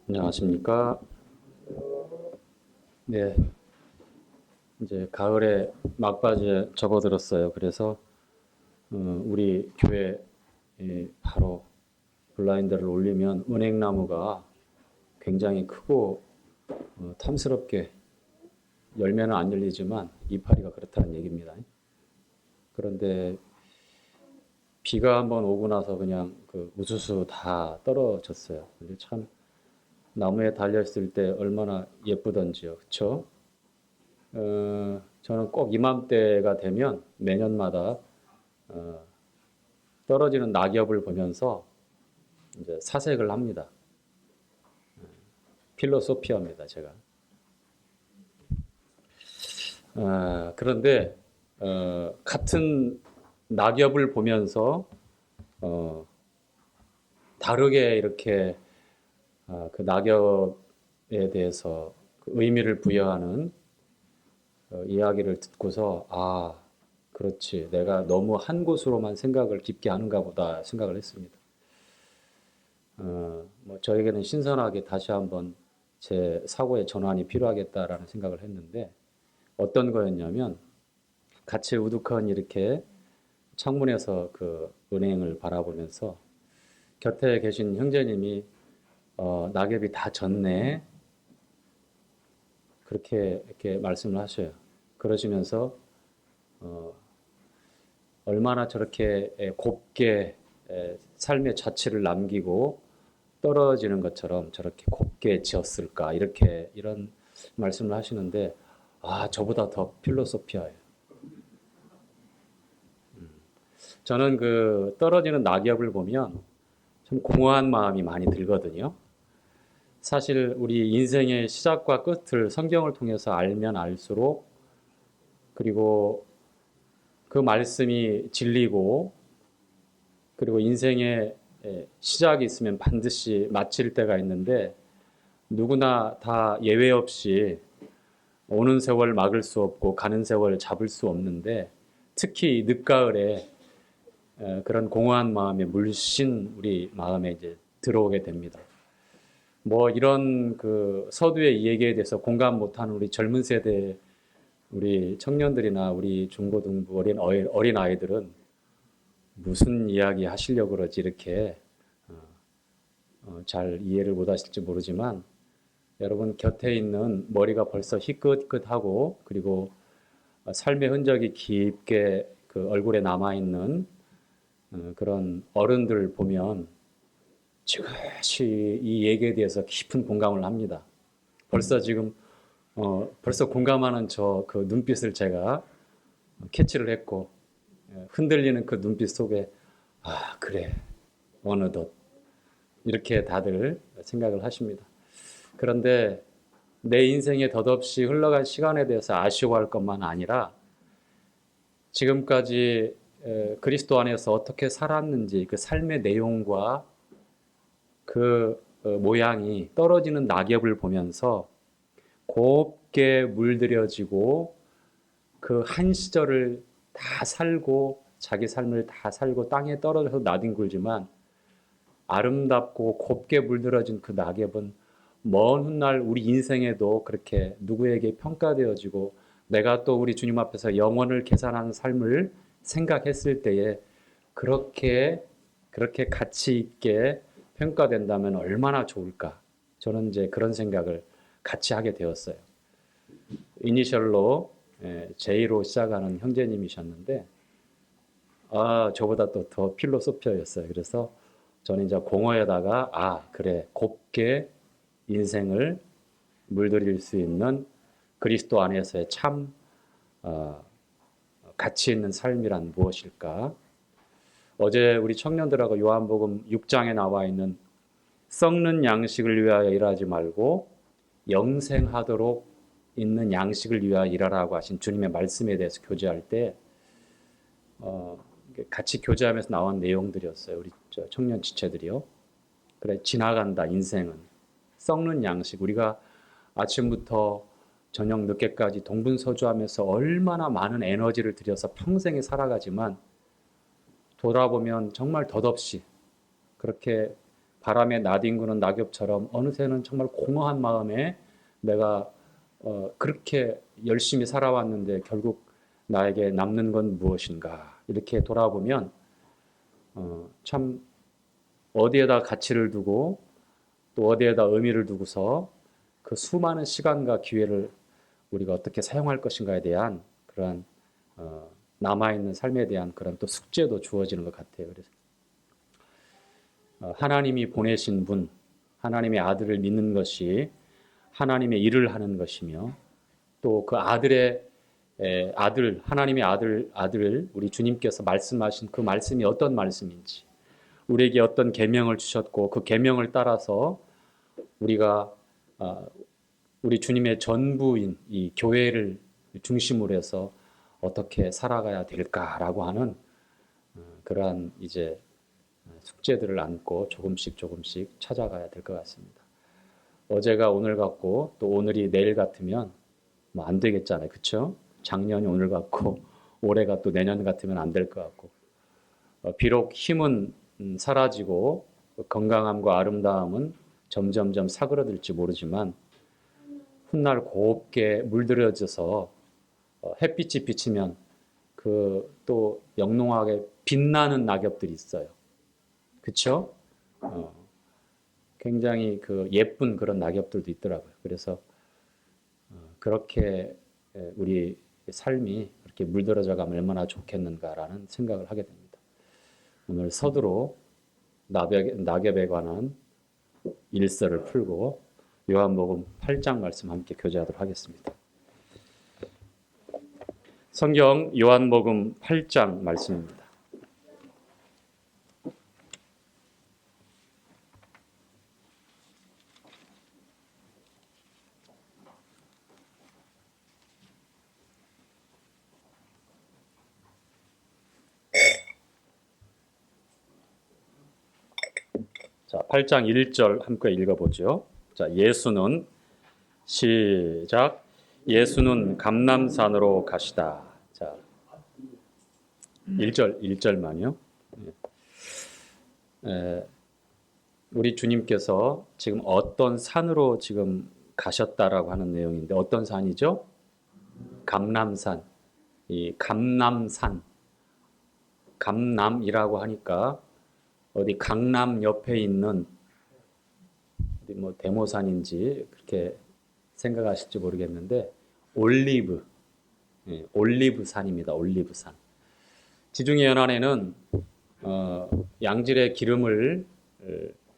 안녕하십니까? 네, 이제 가을에 막바지에 접어들었어요. 그래서 우리 교회 바로 블라인드를 올리면 은행나무가 굉장히 크고 탐스럽게 열매는 안 열리지만 이파리가 그렇다는 얘기입니다. 그런데 비가 한번 오고 나서 그냥 그 우수수 다 떨어졌어요. 근데 참 나무에 달려 있을 때 얼마나 예쁘던지요, 그렇죠? 저는 꼭 이맘때가 되면 매년마다 어, 떨어지는 낙엽을 보면서 이제 사색을 합니다. 필로소피아입니다, 제가. 그런데 같은 낙엽을 보면서 어, 다르게 이렇게 그 낙엽에 대해서 그 의미를 부여하는 이야기를 듣고서 그렇지. 내가 너무 한 곳으로만 생각을 깊게 하는가 보다 생각을 했습니다. 뭐 저에게는 신선하게 다시 한번 제 사고의 전환이 필요하겠다라는 생각을 했는데 어떤 거였냐면 같이 우두커니 이렇게 창문에서 그 은행을 바라보면서 곁에 계신 형제님이 낙엽이 다 졌네 그렇게 이렇게 말씀을 하셔요. 그러시면서 어, 얼마나 저렇게 곱게 삶의 자취를 남기고 떨어지는 것처럼 저렇게 곱게 지었을까 이렇게 이런 말씀을 하시는데 저보다 더 필로소피아예요. 저는 그 떨어지는 낙엽을 보면 참 공허한 마음이 많이 들거든요. 사실 우리 인생의 시작과 끝을 성경을 통해서 알면 알수록 그리고 그 말씀이 진리고 그리고 인생의 시작이 있으면 반드시 마칠 때가 있는데 누구나 다 예외 없이 오는 세월 막을 수 없고 가는 세월 잡을 수 없는데 특히 늦가을에 그런 공허한 마음에 물씬 우리 마음에 이제 들어오게 됩니다. 뭐 이런 그 서두의 이 얘기에 대해서 공감 못하는 우리 젊은 세대 우리 청년들이나 우리 중고등부 어린 아이들은 무슨 이야기 하시려고 그러지 이렇게 잘 이해를 못 하실지 모르지만 여러분 곁에 있는 머리가 벌써 희끗희끗하고 그리고 삶의 흔적이 깊게 그 얼굴에 남아 있는 그런 어른들 보면 지그시 이 얘기에 대해서 깊은 공감을 합니다. 벌써 지금 벌써 공감하는 저 그 눈빛을 제가 캐치를 했고 흔들리는 그 눈빛 속에 그래 어느덧 이렇게 다들 생각을 하십니다. 그런데 내 인생에 덧없이 흘러간 시간에 대해서 아쉬워할 것만 아니라 지금까지 그리스도 안에서 어떻게 살았는지 그 삶의 내용과 그 모양이 떨어지는 낙엽을 보면서 곱게 물들여지고 그 한 시절을 다 살고 자기 삶을 다 살고 땅에 떨어져서 나뒹굴지만 아름답고 곱게 물들어진 그 낙엽은 먼 훗날 우리 인생에도 그렇게 누구에게 평가되어지고 내가 또 우리 주님 앞에서 영원을 계산하는 삶을 생각했을 때에 그렇게 그렇게 가치 있게 평가된다면 얼마나 좋을까. 저는 이제 그런 생각을 같이 하게 되었어요. 이니셜로 J로 시작하는 형제님이셨는데 저보다 또 더 필로소피아였어요. 그래서 저는 이제 공허에다가 그래 곱게 인생을 물들일 수 있는 그리스도 안에서의 참 어, 가치 있는 삶이란 무엇일까? 어제 우리 청년들하고 요한복음 6장에 나와 있는 썩는 양식을 위하여 일하지 말고 영생하도록 있는 양식을 위하여 일하라고 하신 주님의 말씀에 대해서 교제할 때 같이 교제하면서 나온 내용들이었어요. 우리 청년 지체들이요. 그래 지나간다 인생은 썩는 양식 우리가 아침부터 저녁 늦게까지 동분서주하면서 얼마나 많은 에너지를 들여서 평생에 살아가지만 돌아보면 정말 덧없이 그렇게 바람에 나뒹구는 낙엽처럼 어느새는 정말 공허한 마음에 내가 그렇게 열심히 살아왔는데 결국 나에게 남는 건 무엇인가 이렇게 돌아보면 참 어디에다 가치를 두고 또 어디에다 의미를 두고서 그 수많은 시간과 기회를 우리가 어떻게 사용할 것인가에 대한 그러한 남아있는 삶에 대한 그런 또 숙제도 주어지는 것 같아요. 그래서 하나님이 보내신 분, 하나님의 아들을 믿는 것이 하나님의 일을 하는 것이며 또 그 아들의 아들, 하나님의 아들을 우리 주님께서 말씀하신 그 말씀이 어떤 말씀인지 우리에게 어떤 계명을 주셨고 그 계명을 따라서 우리가 우리 주님의 전부인 이 교회를 중심으로 해서 어떻게 살아가야 될까라고 하는 그러한 이제 숙제들을 안고 조금씩 찾아가야 될 것 같습니다. 어제가 오늘 같고 또 오늘이 내일 같으면 뭐 안 되겠잖아요. 그렇죠? 작년이 오늘 같고 올해가 또 내년 같으면 안 될 것 같고 비록 힘은 사라지고 건강함과 아름다움은 점점점 사그러들지 모르지만 훗날 곱게 물들여져서 햇빛이 비치면 그 또 영롱하게 빛나는 낙엽들이 있어요. 그렇죠? 굉장히 그 예쁜 그런 낙엽들도 있더라고요. 그래서 그렇게 우리 삶이 그렇게 물들어져 가면 얼마나 좋겠는가라는 생각을 하게 됩니다. 오늘 서두로 낙엽에 관한 일설을 풀고 요한복음 8장 말씀 함께 교제하도록 하겠습니다. 성경 요한복음 8장 말씀입니다. 자, 8장 1절 함께 읽어보죠. 자, 시작. 예수는 감람산으로 가시다. 자, 1절만요. 우리 주님께서 지금 어떤 산으로 지금 가셨다라고 하는 내용인데 어떤 산이죠? 감람산. 이 감람산. 감남이라고 하니까 어디 강남 옆에 있는 뭐 대모산인지 그렇게 생각하실지 모르겠는데 올리브산입니다. 올리브산. 지중해 연안에는 양질의 기름을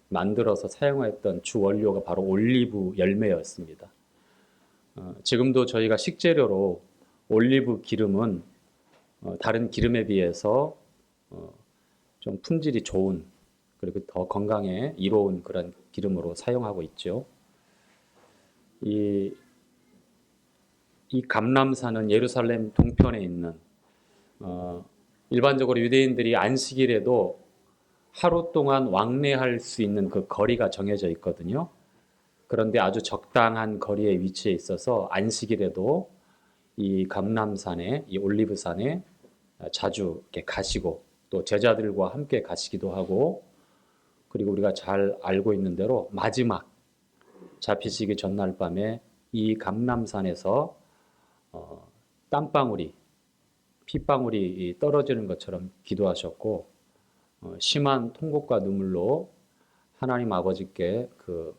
만들어서 사용했던 주 원료가 바로 올리브 열매였습니다. 지금도 저희가 식재료로 올리브 기름은 다른 기름에 비해서 좀 품질이 좋은 그리고 더 건강에 이로운 그런 기름으로 사용하고 있죠. 이 감람산은 예루살렘 동편에 있는 일반적으로 유대인들이 안식일에도 하루 동안 왕래할 수 있는 그 거리가 정해져 있거든요. 그런데 아주 적당한 거리에 위치해 있어서 안식일에도 이 감람산에 이 올리브산에 자주 이렇게 가시고 또 제자들과 함께 가시기도 하고 그리고 우리가 잘 알고 있는 대로 마지막 잡히시기 전날 밤에 이 감람산에서 땀방울이 핏방울이 떨어지는 것처럼 기도하셨고 심한 통곡과 눈물로 하나님 아버지께 그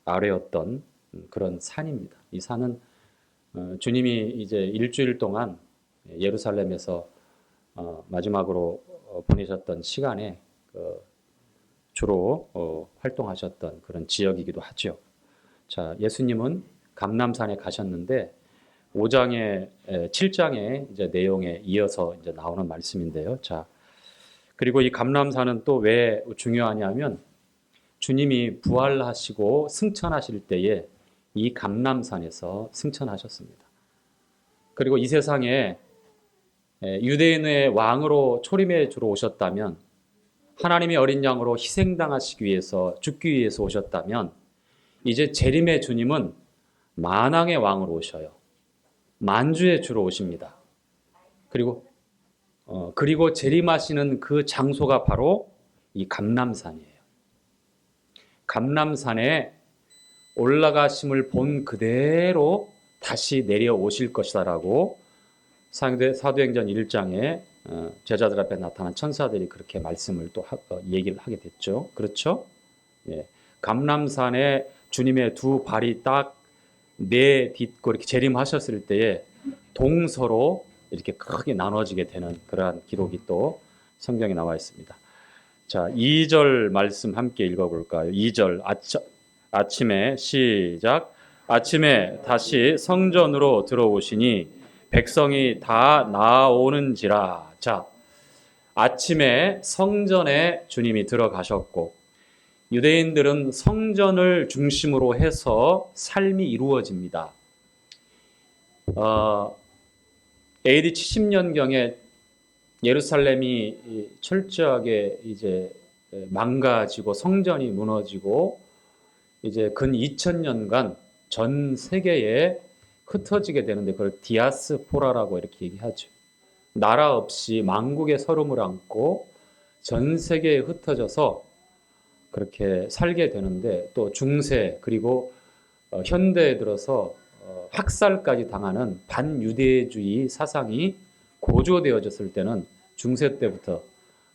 아뢰었던 그런 산입니다. 이 산은 주님이 이제 일주일 동안 예루살렘에서 마지막으로 보내셨던 시간에 주로 활동하셨던 그런 지역이기도 하죠. 자, 예수님은 감람산에 가셨는데 5장의 7장의 이제 내용에 이어서 이제 나오는 말씀인데요. 자, 그리고 이 감람산은 또 왜 중요하냐면 주님이 부활하시고 승천하실 때에 이 감람산에서 승천하셨습니다. 그리고 이 세상에 유대인의 왕으로 초림에 주로 오셨다면 하나님의 어린 양으로 희생당하시기 위해서 죽기 위해서 오셨다면 이제 재림의 주님은 만왕의 왕으로 오셔요. 만주의 주로 오십니다. 그리고 재림하시는 그 장소가 바로 이 감람산이에요. 감람산에 올라가심을 본 그대로 다시 내려오실 것이다라고 사도행전 1장에 제자들 앞에 나타난 천사들이 그렇게 말씀을 또 얘기를 하게 됐죠. 그렇죠? 예. 감람산에 주님의 두 발이 딱 내딛고 이렇게 재림하셨을 때에 동서로 이렇게 크게 나눠지게 되는 그러한 기록이 또 성경에 나와 있습니다. 자, 2절 말씀 함께 읽어볼까요? 2절 아침에 시작. 아침에 다시 성전으로 들어오시니 백성이 다 나오는지라. 자, 아침에 성전에 주님이 들어가셨고 유대인들은 성전을 중심으로 해서 삶이 이루어집니다. AD 70년경에 예루살렘이 철저하게 이제 망가지고 성전이 무너지고 이제 근 2000년간 전 세계에 흩어지게 되는데 그걸 디아스포라라고 이렇게 얘기하죠. 나라 없이 만국의 서름을 안고 전 세계에 흩어져서 그렇게 살게 되는데 또 중세 그리고 현대에 들어서 학살까지 당하는 반유대주의 사상이 고조되어졌을 때는 중세 때부터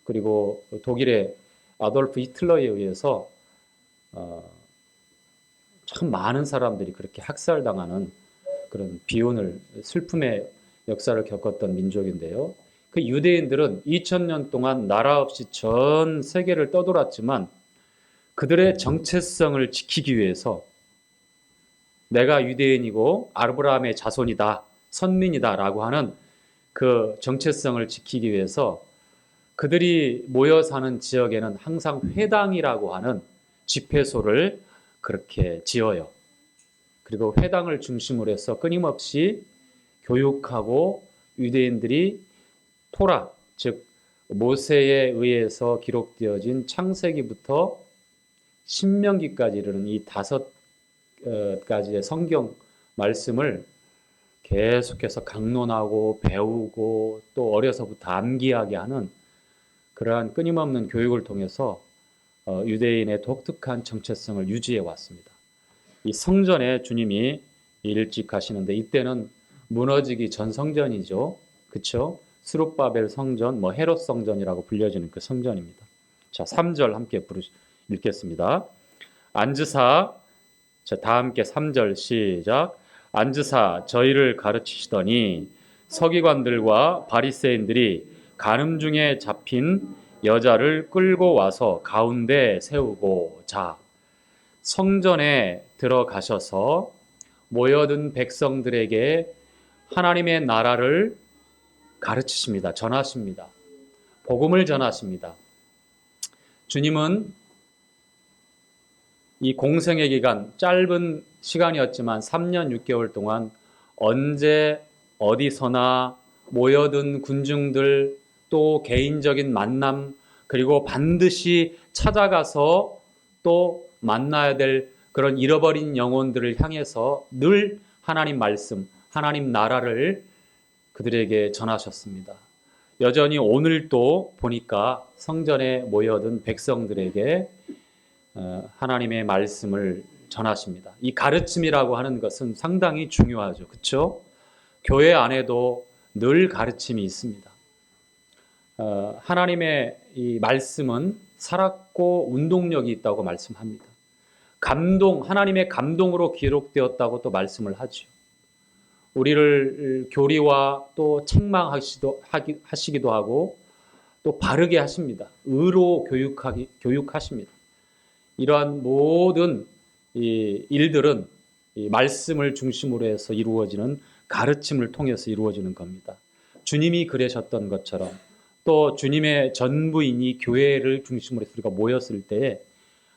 그리고 독일의 아돌프 히틀러에 의해서 참 많은 사람들이 그렇게 학살당하는 그런 비운을 슬픔의 역사를 겪었던 민족인데요. 그 유대인들은 2000년 동안 나라 없이 전 세계를 떠돌았지만 그들의 정체성을 지키기 위해서 내가 유대인이고 아브라함의 자손이다, 선민이다라고 하는 그 정체성을 지키기 위해서 그들이 모여 사는 지역에는 항상 회당이라고 하는 집회소를 그렇게 지어요. 그리고 회당을 중심으로 해서 끊임없이 교육하고 유대인들이 토라, 즉 모세에 의해서 기록되어진 창세기부터 신명기까지 이르는 이 5가지의 성경 말씀을 계속해서 강론하고 배우고 또 어려서부터 암기하게 하는 그러한 끊임없는 교육을 통해서 유대인의 독특한 정체성을 유지해 왔습니다. 이 성전에 주님이 일찍 가시는데 이때는 무너지기 전 성전이죠. 그렇죠? 스룹바벨 성전, 헤롯 성전이라고 불려지는 그 성전입니다. 자, 3절 함께 읽겠습니다. 앉으사, 자, 다 함께 3절 시작. 앉으사 저희를 가르치시더니 서기관들과 바리새인들이 간음 중에 잡힌 여자를 끌고 와서 가운데 세우고, 자, 성전에 들어가셔서 모여든 백성들에게 하나님의 나라를 가르치십니다. 전하십니다. 복음을 전하십니다. 주님은 이 공생의 기간, 짧은 시간이었지만 3년 6개월 동안 언제 어디서나 모여든 군중들 또 개인적인 만남 그리고 반드시 찾아가서 또 만나야 될 그런 잃어버린 영혼들을 향해서 늘 하나님 말씀, 하나님 나라를 그들에게 전하셨습니다. 여전히 오늘도 보니까 성전에 모여든 백성들에게 하나님의 말씀을 전하십니다. 이 가르침이라고 하는 것은 상당히 중요하죠. 그렇죠? 교회 안에도 늘 가르침이 있습니다. 하나님의 이 말씀은 살았고 운동력이 있다고 말씀합니다. 하나님의 감동으로 기록되었다고 또 말씀을 하죠. 우리를 교리와 또 책망하시기도 하고 또 바르게 하십니다. 의로 교육하십니다. 이러한 모든 이 일들은 이 말씀을 중심으로 해서 이루어지는 가르침을 통해서 이루어지는 겁니다. 주님이 그러셨던 것처럼 또 주님의 전부인이 교회를 중심으로 해서 우리가 모였을 때에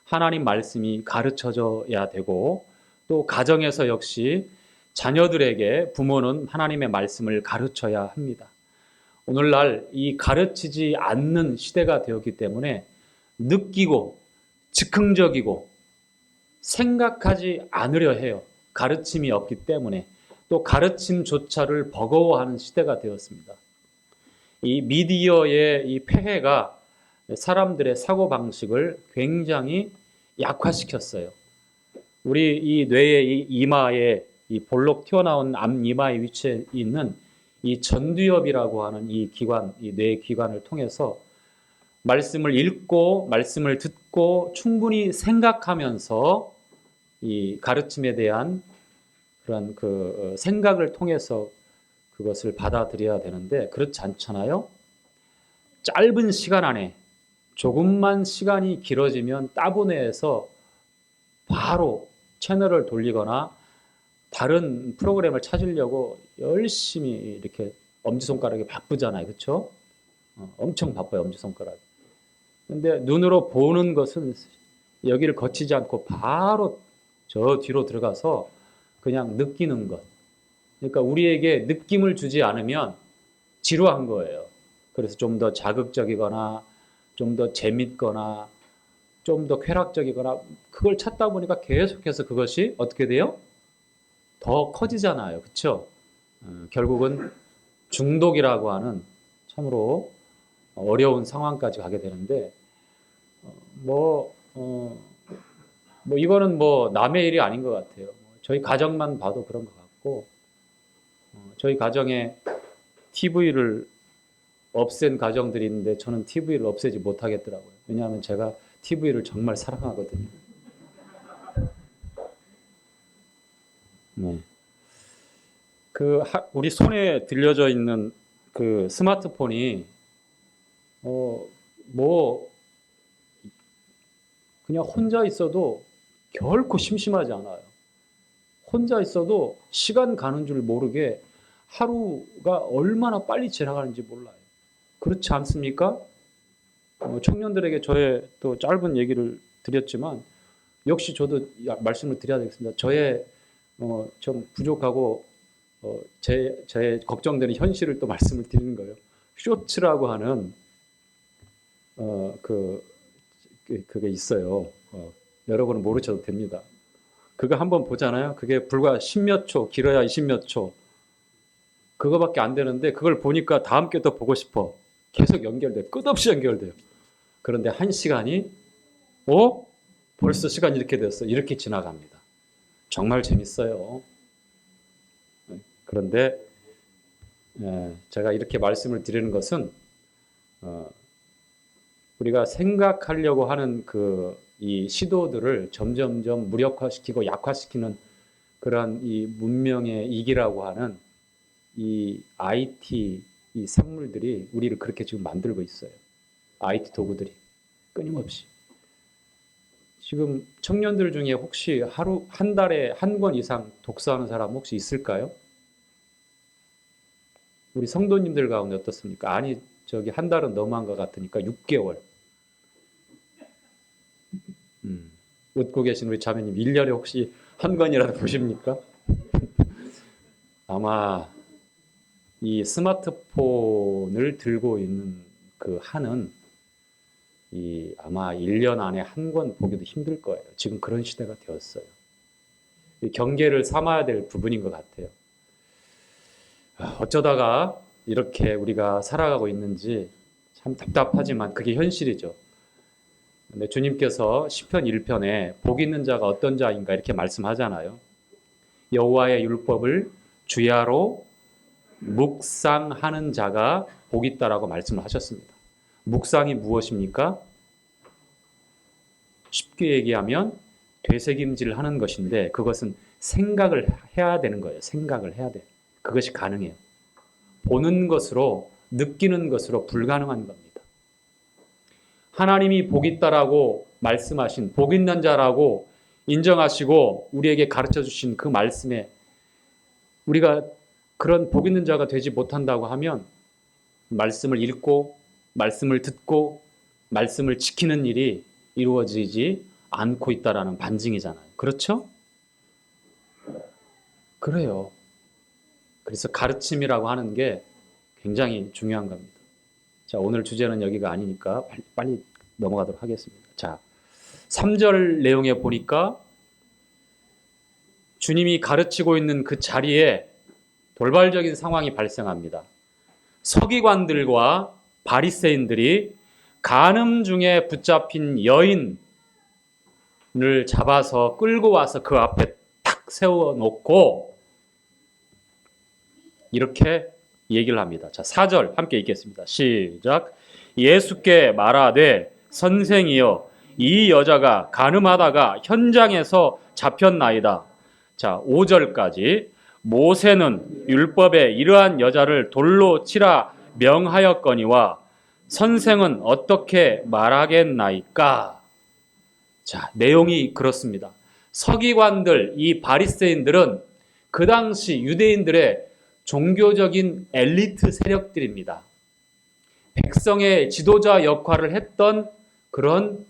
하나님 말씀이 가르쳐져야 되고 또 가정에서 역시 자녀들에게 부모는 하나님의 말씀을 가르쳐야 합니다. 오늘날 이 가르치지 않는 시대가 되었기 때문에 느끼고 즉흥적이고 생각하지 않으려 해요. 가르침이 없기 때문에 또 가르침조차를 버거워하는 시대가 되었습니다. 이 미디어의 이 폐해가 사람들의 사고방식을 굉장히 약화시켰어요. 우리 이 뇌의 이 이마에 이 볼록 튀어나온 앞 이마의 위치에 있는 이 전두엽이라고 하는 이 기관, 이 뇌 기관을 통해서 말씀을 읽고 말씀을 듣고 충분히 생각하면서 이 가르침에 대한 그런 그 생각을 통해서 그것을 받아들여야 되는데 그렇지 않잖아요. 짧은 시간 안에 조금만 시간이 길어지면 따분해해서 바로 채널을 돌리거나 다른 프로그램을 찾으려고 열심히 이렇게 엄지손가락이 바쁘잖아요. 그렇죠? 엄청 바빠요. 엄지손가락. 근데 눈으로 보는 것은 여기를 거치지 않고 바로 저 뒤로 들어가서 그냥 느끼는 것. 그러니까 우리에게 느낌을 주지 않으면 지루한 거예요. 그래서 좀 더 자극적이거나 좀 더 재밌거나 좀 더 쾌락적이거나 그걸 찾다 보니까 계속해서 그것이 어떻게 돼요? 더 커지잖아요. 그렇죠? 결국은 중독이라고 하는 참으로 어려운 상황까지 가게 되는데 뭐, 뭐 이거는 뭐 남의 일이 아닌 것 같아요. 저희 가정만 봐도 그런 것 같고 저희 가정에 TV를 없앤 가정들이 있는데 저는 TV를 없애지 못하겠더라고요. 왜냐하면 제가 TV를 정말 사랑하거든요. 네. 우리 손에 들려져 있는 그 스마트폰이 뭐 그냥 혼자 있어도 결코 심심하지 않아요. 혼자 있어도 시간 가는 줄 모르게 하루가 얼마나 빨리 지나가는지 몰라요. 그렇지 않습니까? 청년들에게 저의 또 짧은 얘기를 드렸지만 역시 저도 말씀을 드려야 되겠습니다. 저의 좀 부족하고 제 걱정되는 현실을 또 말씀을 드리는 거예요. 쇼츠라고 하는 그게 있어요. 여러분은 모르셔도 됩니다. 그거 한번 보잖아요. 그게 불과 10몇 초, 길어야 20몇 초. 그거밖에 안 되는데 그걸 보니까 다음 게 또 보고 싶어. 계속 연결돼요. 끝없이 연결돼요. 그런데 한 시간이 벌써 시간이 이렇게 됐어. 이렇게 지나갑니다. 정말 재밌어요. 그런데 제가 이렇게 말씀을 드리는 것은 우리가 생각하려고 하는 이 시도들을 점점점 무력화시키고 약화시키는 그러한 이 문명의 이기라고 하는 이 IT 이 산물들이 우리를 그렇게 지금 만들고 있어요. IT 도구들이 끊임없이. 지금 청년들 중에 혹시 한 달에 한 권 이상 독서하는 사람 혹시 있을까요? 우리 성도님들 가운데 어떻습니까? 아니, 저기 한 달은 너무한 것 같으니까 6개월. 웃고 계신 우리 자매님, 1년에 혹시 한 권이라도 보십니까? 아마 이 스마트폰을 들고 있는 그 한은 아마 1년 안에 한 권 보기도 힘들 거예요. 지금 그런 시대가 되었어요. 경계를 삼아야 될 부분인 것 같아요. 어쩌다가 이렇게 우리가 살아가고 있는지 참 답답하지만 그게 현실이죠. 근데 주님께서 시편 1편에 복 있는 자가 어떤 자인가 이렇게 말씀하잖아요. 여호와의 율법을 주야로 묵상하는 자가 복 있다라고 말씀을 하셨습니다. 묵상이 무엇입니까? 쉽게 얘기하면 되새김질을 하는 것인데 그것은 생각을 해야 되는 거예요. 생각을 해야 돼. 그것이 가능해요. 보는 것으로 느끼는 것으로 불가능한 겁니다. 하나님이 복 있다라고 말씀하신 복 있는 자라고 인정하시고 우리에게 가르쳐 주신 그 말씀에 우리가 그런 복 있는 자가 되지 못한다고 하면 말씀을 읽고 말씀을 듣고 말씀을 지키는 일이 이루어지지 않고 있다라는 반증이잖아요. 그렇죠? 그래요. 그래서 가르침이라고 하는 게 굉장히 중요한 겁니다. 자, 오늘 주제는 여기가 아니니까 빨리 넘어가도록 하겠습니다. 자, 3절 내용에 보니까 주님이 가르치고 있는 그 자리에 돌발적인 상황이 발생합니다. 서기관들과 바리새인들이 간음 중에 붙잡힌 여인 잡아서 끌고 와서 그 앞에 탁 세워놓고 이렇게 얘기를 합니다. 자, 4절 함께 읽겠습니다. 시작. 예수께 말하되 선생이여 이 여자가 간음하다가 현장에서 잡혔나이다. 자, 5절까지 모세는 율법에 이러한 여자를 돌로 치라 명하였거니와 선생은 어떻게 말하겠나이까? 자, 내용이 그렇습니다. 서기관들, 이 바리새인들은 그 당시 유대인들의 종교적인 엘리트 세력들입니다. 백성의 지도자 역할을 했던 그런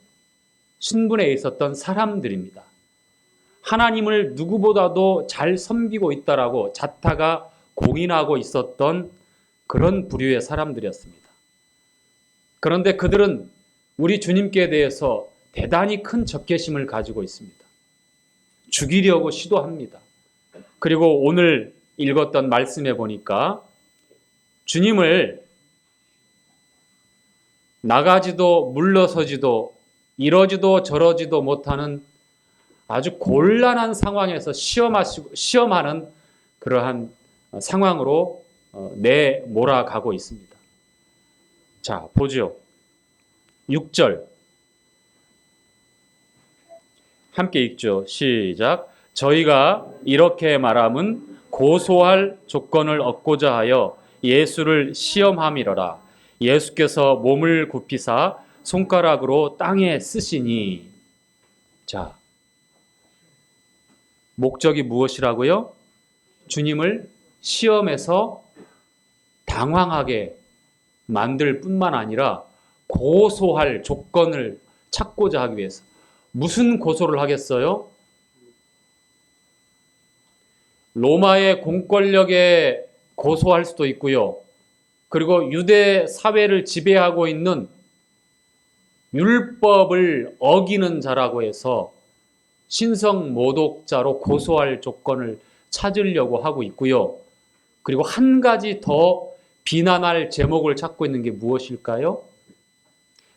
신분에 있었던 사람들입니다. 하나님을 누구보다도 잘 섬기고 있다라고 자타가 공인하고 있었던 그런 부류의 사람들이었습니다. 그런데 그들은 우리 주님께 대해서 대단히 큰 적개심을 가지고 있습니다. 죽이려고 시도합니다. 그리고 오늘 읽었던 말씀에 보니까 주님을 나가지도 물러서지도 이러지도 저러지도 못하는 아주 곤란한 상황에서 시험하는 그러한 상황으로 내몰아가고 있습니다. 자, 보죠. 6절 함께 읽죠. 시작. 저희가 이렇게 말함은 고소할 조건을 얻고자 하여 예수를 시험함이러라. 예수께서 몸을 굽히사 손가락으로 땅에 쓰시니. 자, 목적이 무엇이라고요? 주님을 시험에서 당황하게 만들 뿐만 아니라 고소할 조건을 찾고자 하기 위해서. 무슨 고소를 하겠어요? 로마의 공권력에 고소할 수도 있고요. 그리고 유대 사회를 지배하고 있는 율법을 어기는 자라고 해서 신성 모독자로 고소할 조건을 찾으려고 하고 있고요. 그리고 한 가지 더 비난할 제목을 찾고 있는 게 무엇일까요?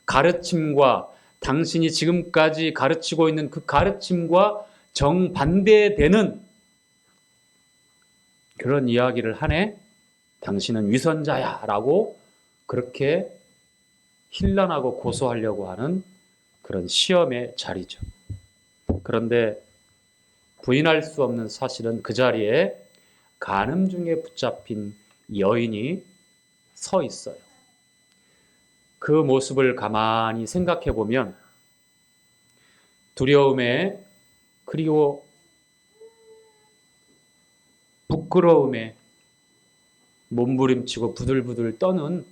가르침과 당신이 지금까지 가르치고 있는 그 가르침과 정반대되는 그런 이야기를 하네. 당신은 위선자야 라고 그렇게 힐난하고 고소하려고 하는 그런 시험의 자리죠. 그런데 부인할 수 없는 사실은 그 자리에 간음 중에 붙잡힌 여인이 서 있어요. 그 모습을 가만히 생각해 보면 두려움에 그리고 부끄러움에 몸부림치고 부들부들 떠는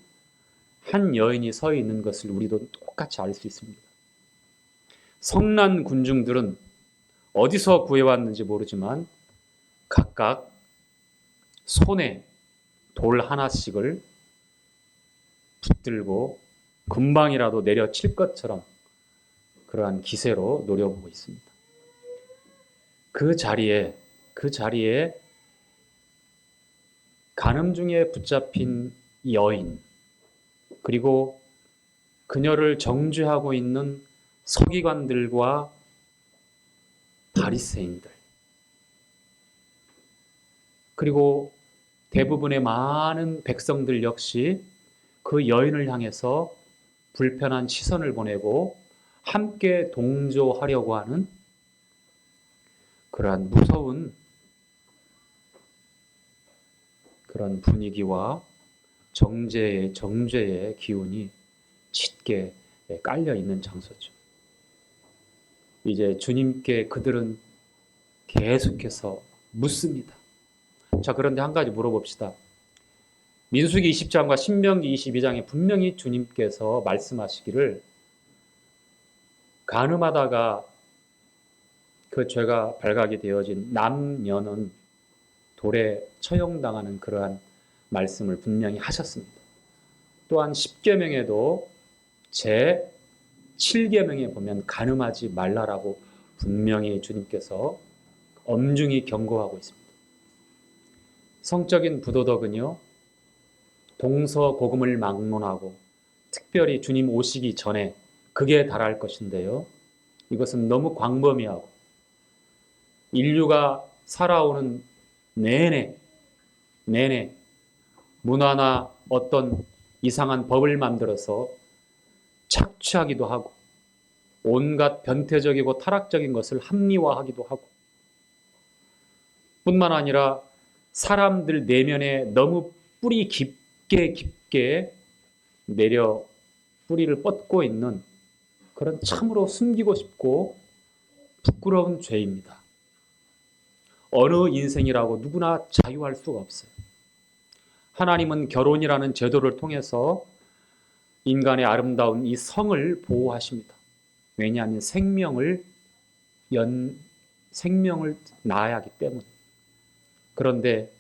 한 여인이 서 있는 것을 우리도 똑같이 알 수 있습니다. 성난 군중들은 어디서 구해왔는지 모르지만 각각 손에 돌 하나씩을 붙들고 금방이라도 내려칠 것처럼 그러한 기세로 노려보고 있습니다. 그 자리에 간음 중에 붙잡힌 여인, 그리고 그녀를 정죄하고 있는 서기관들과 바리새인들, 그리고 대부분의 많은 백성들 역시 그 여인을 향해서 불편한 시선을 보내고 함께 동조하려고 하는 그러한 무서운 그런 분위기와 정죄의 기운이 짙게 깔려 있는 장소죠. 이제 주님께 그들은 계속해서 묻습니다. 자, 그런데 한 가지 물어봅시다. 민수기 20장과 신명기 22장에 분명히 주님께서 말씀하시기를 간음하다가 그 죄가 발각이 되어진 남녀는 돌에 처형당하는 그러한 말씀을 분명히 하셨습니다. 또한 10계명에도 제 7계명에 보면 간음하지 말라라고 분명히 주님께서 엄중히 경고하고 있습니다. 성적인 부도덕은요, 동서고금을 막론하고 특별히 주님 오시기 전에 그게 달할 것인데요. 이것은 너무 광범위하고 인류가 살아오는 내내 문화나 어떤 이상한 법을 만들어서 착취하기도 하고 온갖 변태적이고 타락적인 것을 합리화하기도 하고 뿐만 아니라 사람들 내면에 너무 뿌리 깊게 내려 뿌리를 뻗고 있는 그런 참으로 숨기고 싶고 부끄러운 죄입니다. 어느 인생이라고 누구나 자유할 수가 없어요. 하나님은 결혼이라는 제도를 통해서 인간의 아름다운 이 성을 보호하십니다. 왜냐하면 생명을 낳아야 하기 때문에. 그런데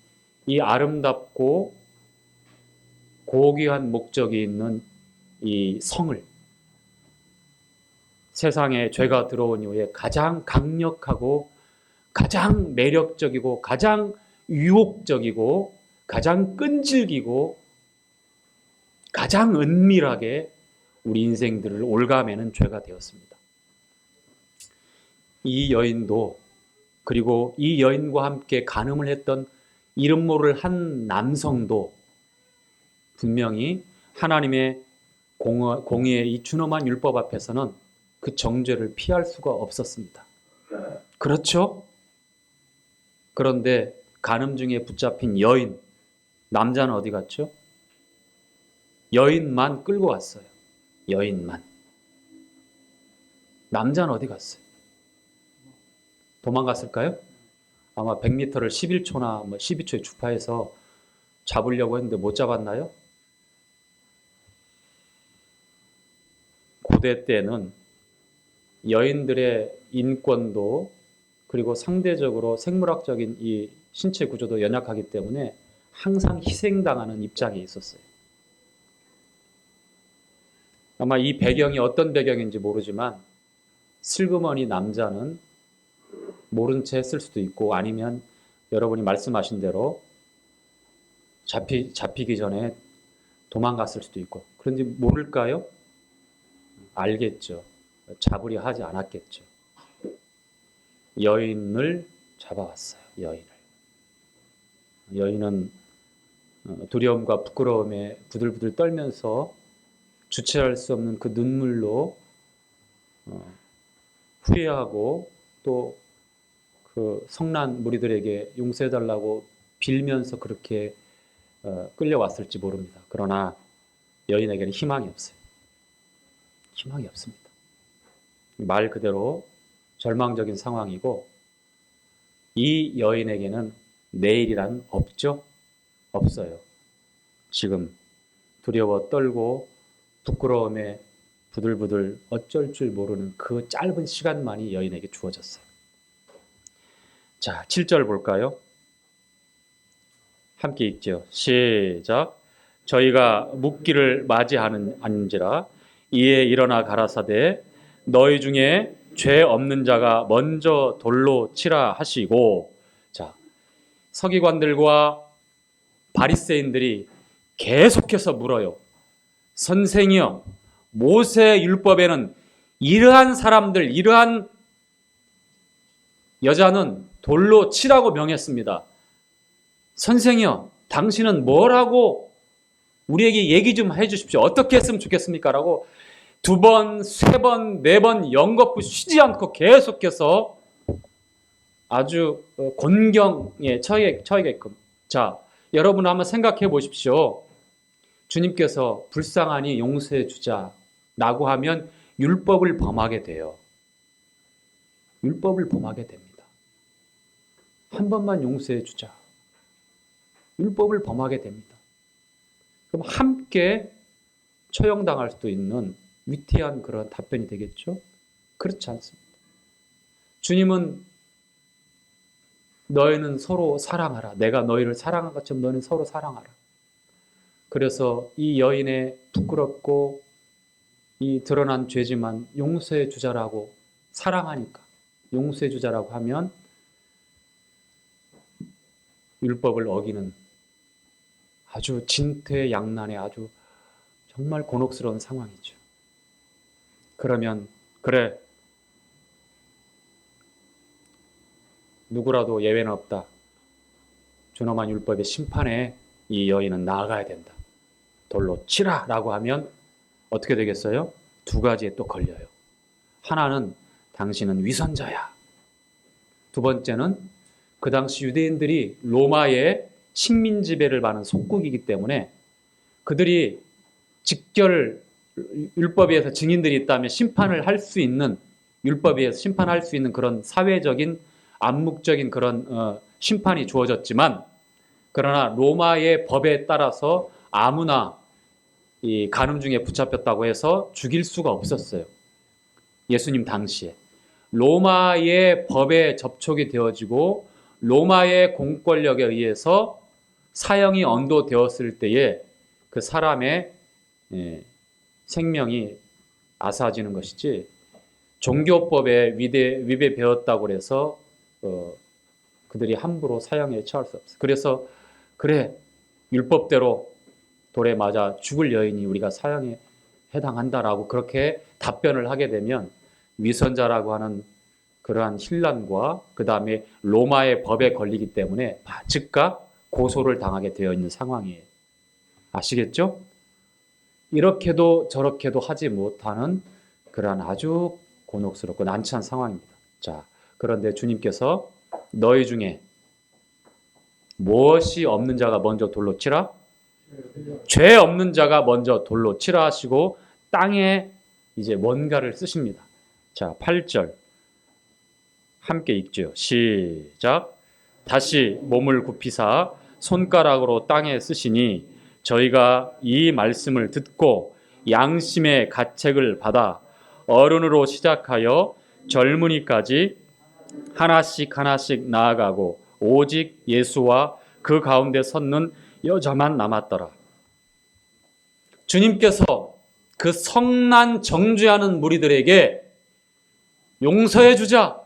이 아름답고 고귀한 목적이 있는 이 성을 세상에 죄가 들어온 이후에 가장 강력하고 가장 매력적이고 가장 유혹적이고 가장 끈질기고 가장 은밀하게 우리 인생들을 올가매는 죄가 되었습니다. 이 여인도 그리고 이 여인과 함께 간음을 했던 이름 모를 한 남성도 분명히 하나님의 공의의 이 준엄한 율법 앞에서는 그 정죄를 피할 수가 없었습니다. 그렇죠? 그런데 간음 중에 붙잡힌 여인, 남자는 어디 갔죠? 여인만 끌고 왔어요. 여인만. 남자는 어디 갔어요? 도망갔을까요? 아마 100m를 11초나 12초에 주파해서 잡으려고 했는데 못 잡았나요? 고대 때는 여인들의 인권도 그리고 상대적으로 생물학적인 이 신체 구조도 연약하기 때문에 항상 희생당하는 입장에 있었어요. 아마 이 배경이 어떤 배경인지 모르지만 슬그머니 남자는 모른 채 했을 수도 있고 아니면 여러분이 말씀하신 대로 잡히기 전에 도망갔을 수도 있고 그런지 모를까요? 알겠죠. 잡으려 하지 않았겠죠. 여인을 잡아왔어요. 여인은 두려움과 부끄러움에 부들부들 떨면서 주체할 수 없는 그 눈물로 후회하고 또 그 성난 무리들에게 용서해달라고 빌면서 그렇게 끌려왔을지 모릅니다. 그러나 여인에게는 희망이 없어요. 희망이 없습니다. 말 그대로 절망적인 상황이고 이 여인에게는 내일이란 없죠? 없어요. 지금 두려워 떨고 부끄러움에 부들부들 어쩔 줄 모르는 그 짧은 시간만이 여인에게 주어졌어요. 자, 7절 볼까요? 함께 읽죠. 시작. 저희가 묻기를 맞이하는지라 이에 일어나 가라사대 너희 중에 죄 없는 자가 먼저 돌로 치라 하시고 자, 서기관들과 바리새인들이 계속해서 물어요. 선생이여, 모세 율법에는 이러한 사람들, 이러한 여자는 돌로 치라고 명했습니다. 선생이여, 당신은 뭘 하고 우리에게 얘기 좀 해주십시오. 어떻게 했으면 좋겠습니까? 라고 2번, 3번, 4번 연거푸 쉬지 않고 계속해서 아주 곤경에 처하게끔. 자, 여러분 한번 생각해 보십시오. 주님께서 불쌍하니 용서해 주자라고 하면 율법을 범하게 돼요. 율법을 범하게 됩니다. 한 번만 용서해 주자. 율법을 범하게 됩니다. 그럼 함께 처형당할 수도 있는 위태한 그런 답변이 되겠죠? 그렇지 않습니다. 주님은 너희는 서로 사랑하라. 내가 너희를 사랑한 것처럼 너희는 서로 사랑하라. 그래서 이 여인의 부끄럽고 이 드러난 죄지만 용서해 주자라고 사랑하니까 용서해 주자라고 하면 율법을 어기는 아주 진퇴양난의 아주 정말 곤혹스러운 상황이죠. 그러면 그래 누구라도 예외는 없다. 준엄한 율법의 심판에 이 여인은 나아가야 된다. 돌로 치라 라고 하면 어떻게 되겠어요? 두 가지에 또 걸려요. 하나는 당신은 위선자야. 두 번째는 그 당시 유대인들이 로마의 식민 지배를 받는 속국이기 때문에 그들이 직결 율법에 의해서 증인들이 있다면 심판을 할 수 있는, 율법에 의해서 심판할 수 있는 그런 사회적인 암묵적인 그런 심판이 주어졌지만, 그러나 로마의 법에 따라서 아무나 이 간음 중에 붙잡혔다고 해서 죽일 수가 없었어요. 예수님 당시에 로마의 법에 접촉이 되어지고 로마의 공권력에 의해서 사형이 언도되었을 때에 그 사람의 생명이 앗아지는 것이지, 종교법에 위배되었다고 해서 그들이 함부로 사형에 처할 수 없어요. 그래서 그래, 율법대로 돌에 맞아 죽을 여인이 우리가 사형에 해당한다라고 그렇게 답변을 하게 되면 위선자라고 하는 그러한 혼란과 그 다음에 로마의 법에 걸리기 때문에 즉각 고소를 당하게 되어 있는 상황이에요. 아시겠죠? 이렇게도 저렇게도 하지 못하는 그러한 아주 곤혹스럽고 난처한 상황입니다. 자, 그런데 주님께서 너희 중에 무엇이 없는 자가 먼저 돌로 치라? 죄 없는 자가 먼저 돌로 치라 하시고 땅에 이제 뭔가를 쓰십니다. 자, 8절 함께 읽죠. 시작. 다시 몸을 굽히사 손가락으로 땅에 쓰시니 저희가 이 말씀을 듣고 양심의 가책을 받아 어른으로 시작하여 젊은이까지 하나씩 하나씩 나아가고 오직 예수와 그 가운데 섰는 여자만 남았더라. 주님께서 그 성난 정죄하는 무리들에게 용서해 주자.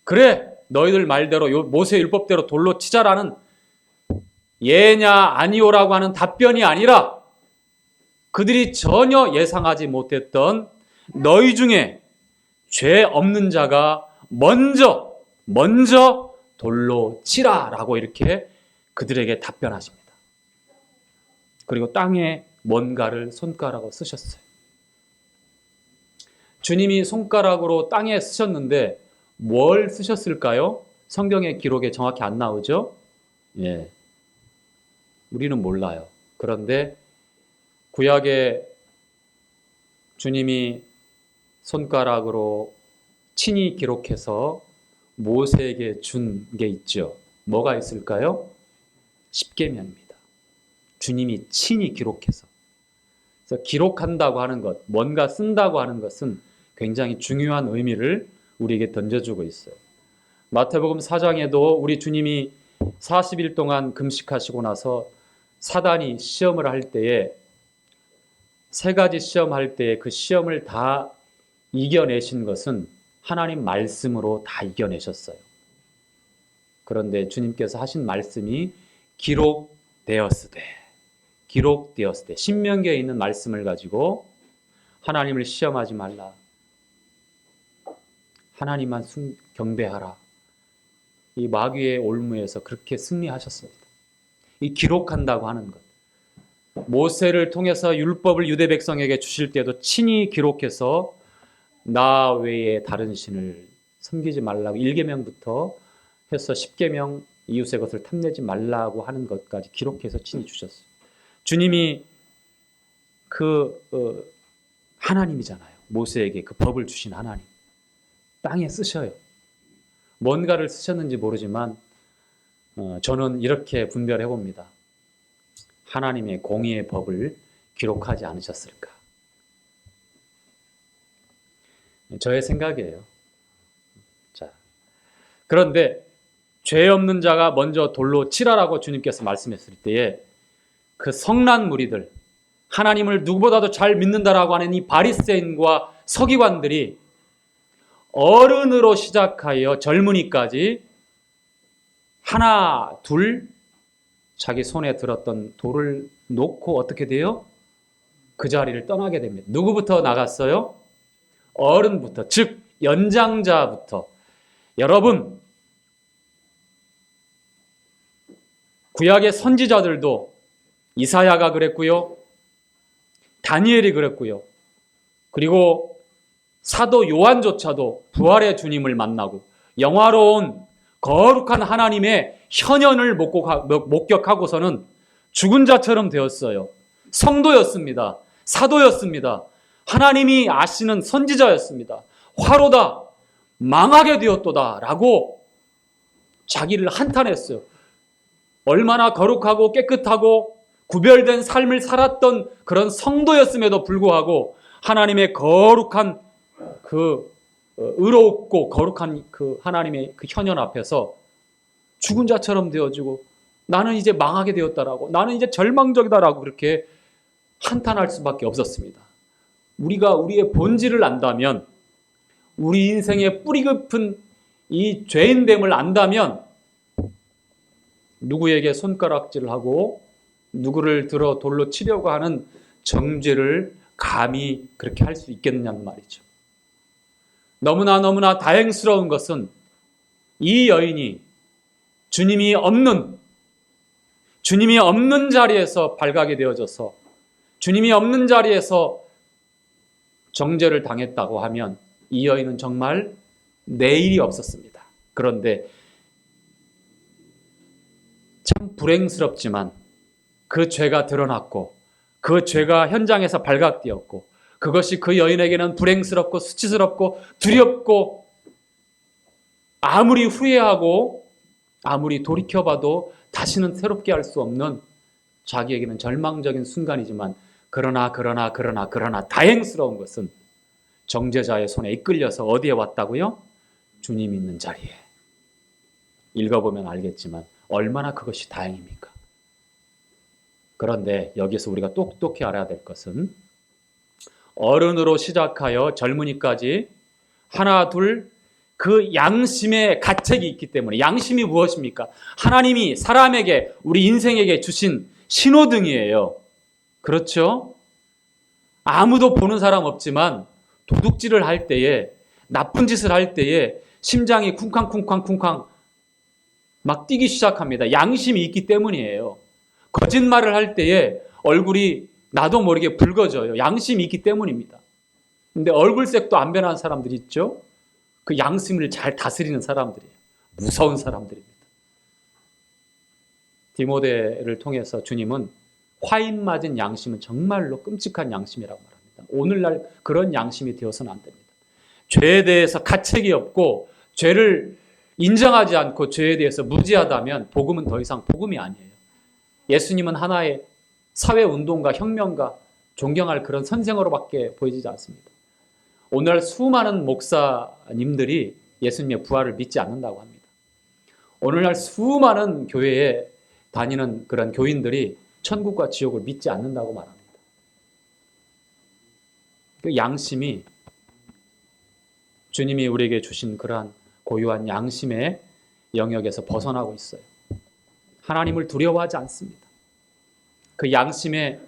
그래, 너희들 말대로 모세 율법대로 돌로 치자라는 예냐 아니오라고 하는 답변이 아니라 그들이 전혀 예상하지 못했던 너희 중에 죄 없는 자가 먼저 돌로 치라라고 이렇게 그들에게 답변하십니다. 그리고 땅에 뭔가를 손가락으로 쓰셨어요. 주님이 손가락으로 땅에 쓰셨는데 뭘 쓰셨을까요? 성경의 기록에 정확히 안 나오죠? 예. 우리는 몰라요. 그런데 구약에 주님이 손가락으로 친히 기록해서 모세에게 준 게 있죠. 뭐가 있을까요? 십계명입니다. 주님이 친히 기록해서. 그래서 기록한다고 하는 것, 뭔가 쓴다고 하는 것은 굉장히 중요한 의미를 우리에게 던져주고 있어요. 마태복음 4장에도 우리 주님이 40일 동안 금식하시고 나서 사단이 시험을 할 때에 세 가지 시험할 때에 그 시험을 다 이겨내신 것은 하나님 말씀으로 다 이겨내셨어요. 그런데 주님께서 하신 말씀이 기록되었으되 신명기에 있는 말씀을 가지고 하나님을 시험하지 말라. 하나님만 경배하라. 이 마귀의 올무에서 그렇게 승리하셨습니다. 이 기록한다고 하는 것. 모세를 통해서 율법을 유대 백성에게 주실 때도 친히 기록해서 나 외에 다른 신을 섬기지 말라고 1계명부터 해서 10계명 이웃의 것을 탐내지 말라고 하는 것까지 기록해서 친히 주셨어요. 주님이 하나님이잖아요. 모세에게 그 법을 주신 하나님. 땅에 쓰셔요. 뭔가를 쓰셨는지 모르지만 저는 이렇게 분별해 봅니다. 하나님의 공의의 법을 기록하지 않으셨을까? 저의 생각이에요. 자, 그런데 죄 없는 자가 먼저 돌로 치라라고 주님께서 말씀했을 때에 그 성난 무리들, 하나님을 누구보다도 잘 믿는다라고 하는 이 바리새인과 서기관들이 어른으로 시작하여 젊은이까지 하나, 둘 자기 손에 들었던 돌을 놓고 어떻게 돼요? 그 자리를 떠나게 됩니다. 누구부터 나갔어요? 어른부터, 즉 연장자부터. 여러분, 구약의 선지자들도 이사야가 그랬고요. 다니엘이 그랬고요. 그리고 사도 요한조차도 부활의 주님을 만나고 영화로운 거룩한 하나님의 현현을 목격하고서는 죽은 자처럼 되었어요. 성도였습니다. 사도였습니다. 하나님이 아시는 선지자였습니다. 화로다, 망하게 되었도다 라고 자기를 한탄했어요. 얼마나 거룩하고 깨끗하고 구별된 삶을 살았던 그런 성도였음에도 불구하고 하나님의 거룩한 의롭고 거룩한 그 하나님의 그 현현 앞에서 죽은 자처럼 되어지고 나는 이제 망하게 되었다라고, 나는 이제 절망적이다라고 그렇게 한탄할 수밖에 없었습니다. 우리가 우리의 본질을 안다면, 우리 인생의 뿌리 깊은 이 죄인됨을 안다면 누구에게 손가락질을 하고 누구를 들어 돌로 치려고 하는 정죄를 감히 그렇게 할 수 있겠느냐는 말이죠. 너무나 다행스러운 것은 이 여인이 주님이 없는 자리에서 발각이 되어져서 주님이 없는 자리에서 정죄를 당했다고 하면 이 여인은 정말 내일이 없었습니다. 그런데 참 불행스럽지만 그 죄가 드러났고 그 죄가 현장에서 발각되었고 그것이 그 여인에게는 불행스럽고 수치스럽고 두렵고 아무리 후회하고 아무리 돌이켜봐도 다시는 새롭게 할 수 없는 자기에게는 절망적인 순간이지만 그러나 다행스러운 것은 정죄자의 손에 이끌려서 어디에 왔다고요? 주님 있는 자리에. 읽어보면 알겠지만 얼마나 그것이 다행입니까? 그런데 여기서 우리가 똑똑히 알아야 될 것은 어른으로 시작하여 젊은이까지 하나 둘 그 양심의 가책이 있기 때문에. 양심이 무엇입니까? 하나님이 사람에게, 우리 인생에게 주신 신호등이에요. 그렇죠? 아무도 보는 사람 없지만 도둑질을 할 때에, 나쁜 짓을 할 때에 심장이 쿵쾅쿵쾅쿵쾅 막 뛰기 시작합니다. 양심이 있기 때문이에요. 거짓말을 할 때에 얼굴이 나도 모르게 붉어져요. 양심이 있기 때문입니다. 근데 얼굴색도 안 변한 사람들이 있죠? 그 양심을 잘 다스리는 사람들이에요. 무서운 사람들입니다. 디모데를 통해서 주님은 화인 맞은 양심은 정말로 끔찍한 양심이라고 말합니다. 오늘날 그런 양심이 되어서는 안 됩니다. 죄에 대해서 가책이 없고 죄를 인정하지 않고 죄에 대해서 무지하다면 복음은 더 이상 복음이 아니에요. 예수님은 하나의 사회운동가, 혁명가, 존경할 그런 선생으로밖에 보이지 않습니다. 오늘날 수많은 목사님들이 예수님의 부활을 믿지 않는다고 합니다. 오늘날 수많은 교회에 다니는 그런 교인들이 천국과 지옥을 믿지 않는다고 말합니다. 그 양심이, 주님이 우리에게 주신 그러한 고유한 양심의 영역에서 벗어나고 있어요. 하나님을 두려워하지 않습니다. 그 양심의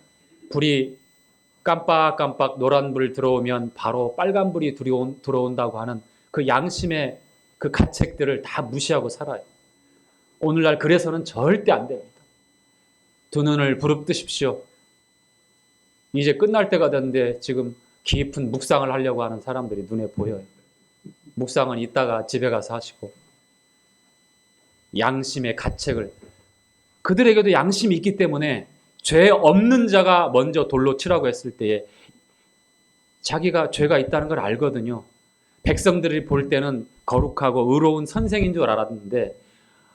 불이 깜빡깜빡 노란불 들어오면 바로 빨간불이 들어온다고 하는 그 양심의 그 가책들을 다 무시하고 살아요. 오늘날 그래서는 절대 안 됩니다. 두 눈을 부릅뜨십시오. 이제 끝날 때가 됐는데 지금 깊은 묵상을 하려고 하는 사람들이 눈에 보여요. 묵상은 이따가 집에 가서 하시고. 양심의 가책을, 그들에게도 양심이 있기 때문에 죄 없는 자가 먼저 돌로 치라고 했을 때에 자기가 죄가 있다는 걸 알거든요. 백성들이 볼 때는 거룩하고 의로운 선생인 줄 알았는데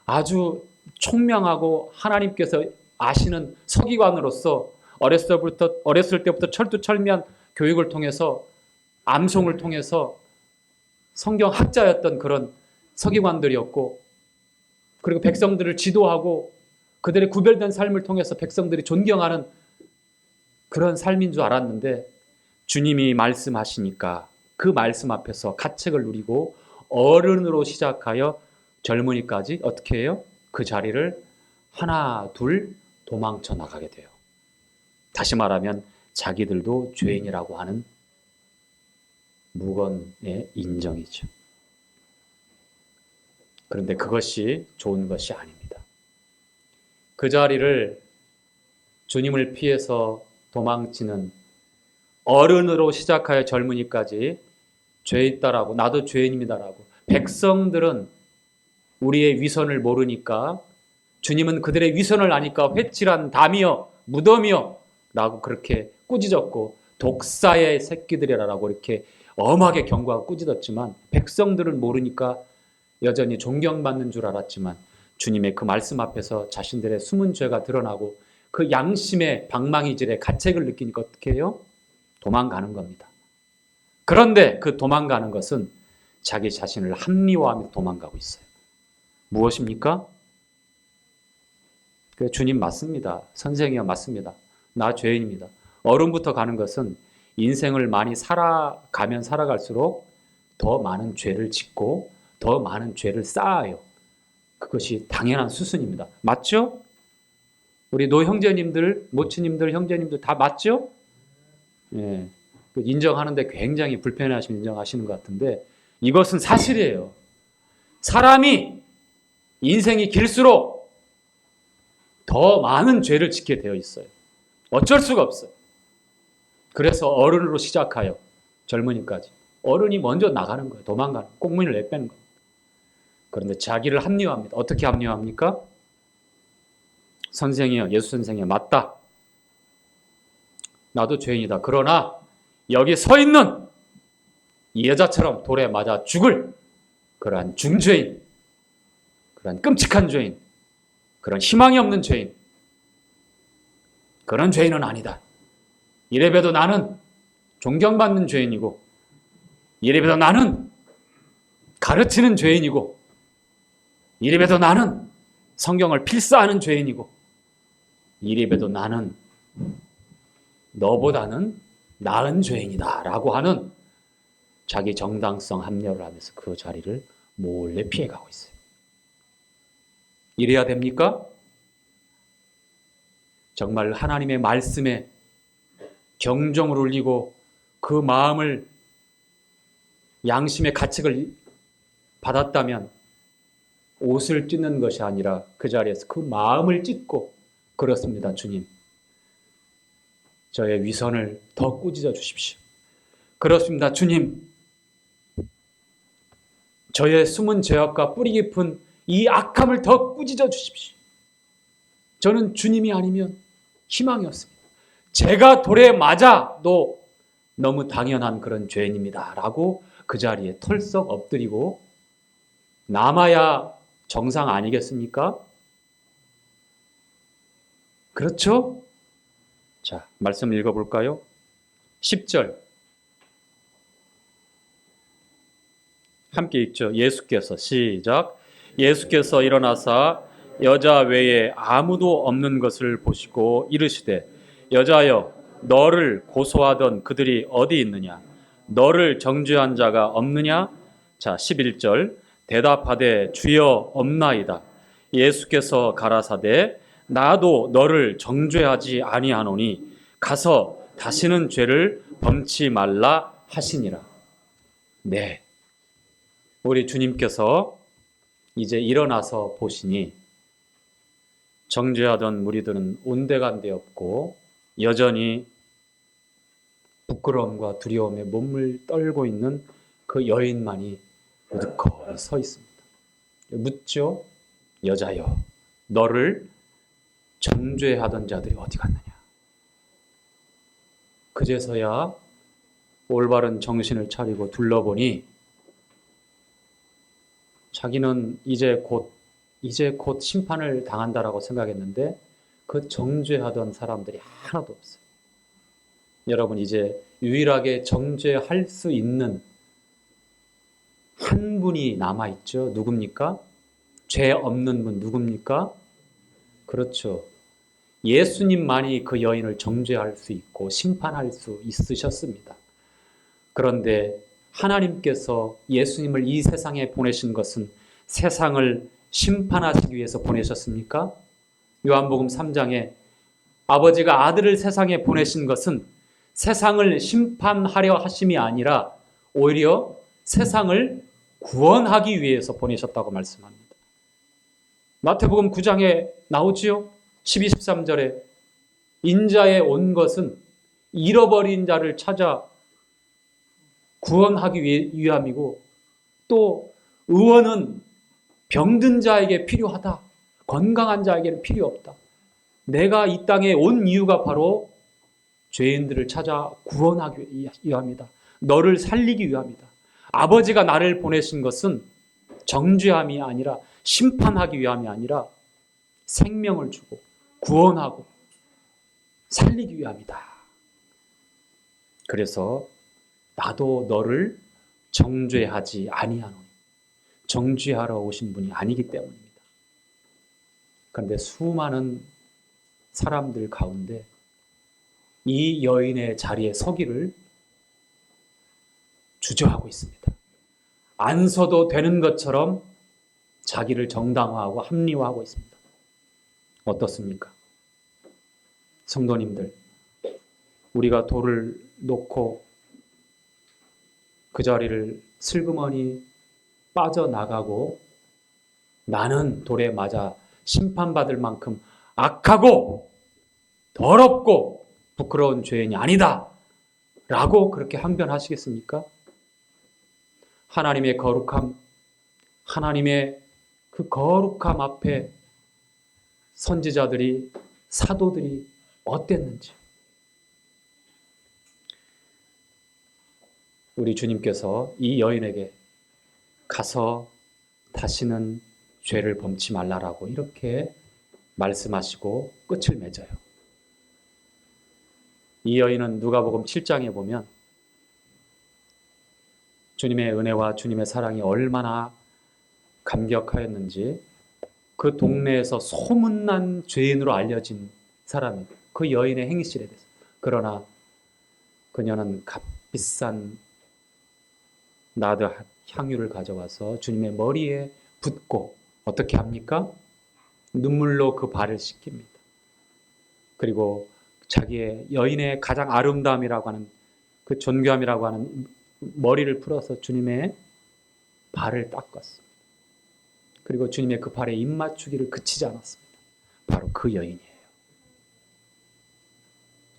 아주 총명하고 하나님께서 아시는 서기관으로서 어렸을 때부터 철두철미한 교육을 통해서, 암송을 통해서 성경 학자였던 그런 서기관들이었고, 그리고 백성들을 지도하고 그들의 구별된 삶을 통해서 백성들이 존경하는 그런 삶인 줄 알았는데 주님이 말씀하시니까 그 말씀 앞에서 가책을 누리고 어른으로 시작하여 젊은이까지 어떻게 해요? 그 자리를 하나 둘 도망쳐 나가게 돼요. 다시 말하면 자기들도 죄인이라고 하는 무건의 인정이죠. 그런데 그것이 좋은 것이 아닙니다. 그 자리를 주님을 피해서 도망치는 어른으로 시작하여 젊은이까지 죄 있다라고, 나도 죄인입니다라고. 백성들은 우리의 위선을 모르니까, 주님은 그들의 위선을 아니까 회칠한 담이여 무덤이여 라고 그렇게 꾸짖었고, 독사의 새끼들이라고 이렇게 엄하게 경고하고 꾸짖었지만, 백성들은 모르니까 여전히 존경받는 줄 알았지만, 주님의 그 말씀 앞에서 자신들의 숨은 죄가 드러나고 그 양심의 방망이질에 가책을 느끼니까 어떻게 해요? 도망가는 겁니다. 그런데 그 도망가는 것은 자기 자신을 합리화하며 도망가고 있어요. 무엇입니까? 주님 맞습니다. 선생이여 맞습니다. 나 죄인입니다. 어른부터 가는 것은 인생을 많이 살아가면 살아갈수록 더 많은 죄를 짓고 더 많은 죄를 쌓아요. 그것이 당연한 수순입니다. 맞죠? 우리 노 형제님들, 모치님들, 형제님들 다 맞죠? 예. 인정하는데 굉장히 불편해하시면 인정하시는 것 같은데 이것은 사실이에요. 사람이 인생이 길수록 더 많은 죄를 짓게 되어 있어요. 어쩔 수가 없어요. 그래서 어른으로 시작하여 젊은이까지. 어른이 먼저 나가는 거예요. 도망가는 거예요. 꽁문을 내빼는 거예요. 그런데 자기를 합리화합니다. 어떻게 합리화합니까? 선생이요, 예수 선생이요, 맞다. 나도 죄인이다. 그러나 여기 서 있는 이 여자처럼 돌에 맞아 죽을 그러한 중죄인, 그러한 끔찍한 죄인, 그런 희망이 없는 죄인, 그런 죄인은 아니다. 이래봬도 나는 존경받는 죄인이고, 이래봬도 나는 가르치는 죄인이고, 이래봬도 나는 성경을 필사하는 죄인이고, 이래봬도 나는 너보다는 나은 죄인이다 라고 하는 자기 정당성 합리화를 하면서 그 자리를 몰래 피해가고 있어요. 이래야 됩니까? 정말 하나님의 말씀에 경종을 울리고 그 마음을 양심의 가책을 받았다면 옷을 찢는 것이 아니라 그 자리에서 그 마음을 찢고, 그렇습니다. 주님, 저의 위선을 더 꾸짖어 주십시오. 그렇습니다. 주님, 저의 숨은 죄악과 뿌리 깊은 이 악함을 더 꾸짖어 주십시오. 저는 주님이 아니면 희망이 없습니다. 제가 돌에 맞아도 너무 당연한 그런 죄인입니다 라고 그 자리에 털썩 엎드리고 남아야 정상 아니겠습니까? 그렇죠? 자, 말씀 읽어볼까요? 10절 함께 읽죠. 예수께서, 시작. 예수께서 일어나사 여자 외에 아무도 없는 것을 보시고 이르시되, 여자여, 너를 고소하던 그들이 어디 있느냐? 너를 정죄한 자가 없느냐? 자, 11절 대답하되 주여 없나이다. 예수께서 가라사대 나도 너를 정죄하지 아니하노니 가서 다시는 죄를 범치 말라 하시니라. 네, 우리 주님께서 이제 일어나서 보시니 정죄하던 무리들은 온데간데 없고 여전히 부끄러움과 두려움에 몸을 떨고 있는 그 여인만이 우두커니 서 있습니다. 묻죠. 여자여, 너를 정죄하던 자들이 어디 갔느냐? 그제서야 올바른 정신을 차리고 둘러보니 자기는 이제 곧 심판을 당한다라고 생각했는데 그 정죄하던 사람들이 하나도 없어요. 여러분, 이제 유일하게 정죄할 수 있는 한 분이 남아있죠. 누굽니까? 죄 없는 분 누굽니까? 그렇죠. 예수님만이 그 여인을 정죄할 수 있고 심판할 수 있으셨습니다. 그런데 하나님께서 예수님을 이 세상에 보내신 것은 세상을 심판하시기 위해서 보내셨습니까? 요한복음 3장에 아버지가 아들을 세상에 보내신 것은 세상을 심판하려 하심이 아니라 오히려 세상을 구원하기 위해서 보내셨다고 말씀합니다. 마태복음 9장에 나오지요? 12, 13절에 인자에 온 것은 잃어버린 자를 찾아 구원하기 위함이고, 또 의원은 병든 자에게 필요하다. 건강한 자에게는 필요 없다. 내가 이 땅에 온 이유가 바로 죄인들을 찾아 구원하기 위함이다. 너를 살리기 위함이다. 아버지가 나를 보내신 것은 정죄함이 아니라, 심판하기 위함이 아니라 생명을 주고 구원하고 살리기 위함이다. 그래서 나도 너를 정죄하지 아니하노니, 정죄하러 오신 분이 아니기 때문입니다. 그런데 수많은 사람들 가운데 이 여인의 자리에 서기를 주저하고 있습니다. 안 서도 되는 것처럼 자기를 정당화하고 합리화하고 있습니다. 어떻습니까? 성도님들, 우리가 돌을 놓고 그 자리를 슬그머니 빠져나가고 나는 돌에 맞아 심판받을 만큼 악하고 더럽고 부끄러운 죄인이 아니다 라고 그렇게 항변하시겠습니까? 하나님의 거룩함, 하나님의 그 거룩함 앞에 선지자들이, 사도들이 어땠는지, 우리 주님께서 이 여인에게 가서 다시는 죄를 범치 말라라고 이렇게 말씀하시고 끝을 맺어요. 이 여인은 누가복음 7장에 보면 주님의 은혜와 주님의 사랑이 얼마나 감격하였는지 그 동네에서 소문난 죄인으로 알려진 사람이 그 여인의 행실에 대해서. 그러나 그녀는 값비싼 나드 향유를 가져와서 주님의 머리에 붓고 어떻게 합니까? 눈물로 그 발을 씻깁니다. 그리고 자기의 여인의 가장 아름다움이라고 하는 그 존귀함이라고 하는 머리를 풀어서 주님의 발을 닦았습니다. 그리고 주님의 그 발에 입맞추기를 그치지 않았습니다. 바로 그 여인이에요.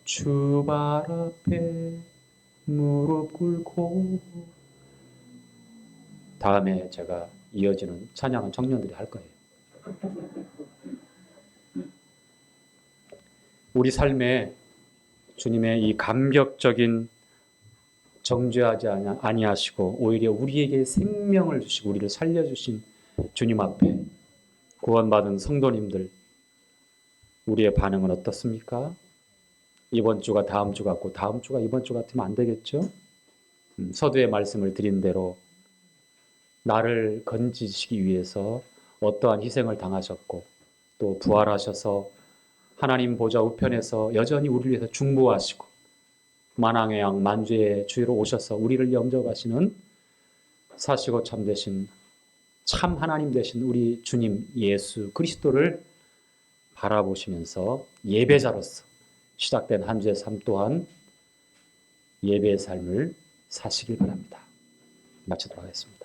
주 발 앞에 무릎 꿇고. 다음에 제가 이어지는 찬양은 청년들이 할 거예요. 우리 삶에 주님의 이 감격적인 정죄하지 아니하시고 오히려 우리에게 생명을 주시고 우리를 살려주신 주님 앞에 구원받은 성도님들, 우리의 반응은 어떻습니까? 이번 주가 다음 주 같고 다음 주가 이번 주 같으면 안 되겠죠? 서두에 말씀을 드린 대로 나를 건지시기 위해서 어떠한 희생을 당하셨고 또 부활하셔서 하나님 보좌 우편에서 여전히 우리를 위해서 중보하시고 만왕의 양 만주의 주로 오셔서 우리를 영접하시는 사시고 참되신 참 하나님 되신 우리 주님 예수 그리스도를 바라보시면서 예배자로서 시작된 한 주의 삶 또한 예배의 삶을 사시길 바랍니다. 마치도록 하겠습니다.